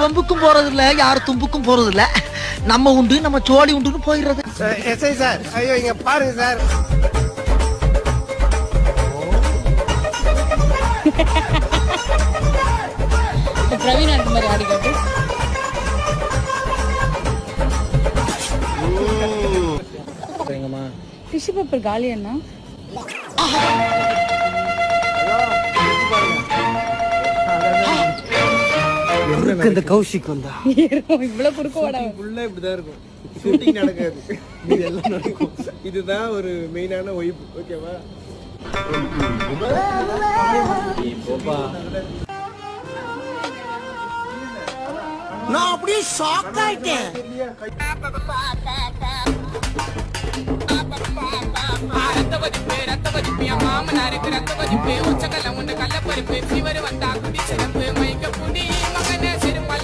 வம்புக்கும் போறது இல்ல, யாரும் தும்புக்கும் போறது இல்ல. நம்ம உண்டு, நம்ம சோழி உண்டுன்னு போயிடுறது. எஸ்ஐ சார், ஐயோ இங்க பாருங்க சார். பிரவீன் அந்த மாதிரி ஆடி காட்டு. டிஷ்யூ பேப்பர் காலி அண்ணா. இந்த கௌஷிக் வந்தா இவ்வளவு குறுக்க வாடா. ஃபுல்லா இப்படிதான் இருக்கும். ஷூட்டிங் நடக்காது, இது எல்லாம் நடக்கும். இதுதான் ஒரு மெயினான ஒய்ப். ஓகேவா? நான் அப்படியே ஷாக் ஆயிட்டேன். மாமனாருக்கு ரத்த கொதிப்பு, உச்சக்கல்ல உண்டு கள்ளப்பருப்பு, ஃபீவர் வந்தா குடி சிறப்பு, மயக்க புடி.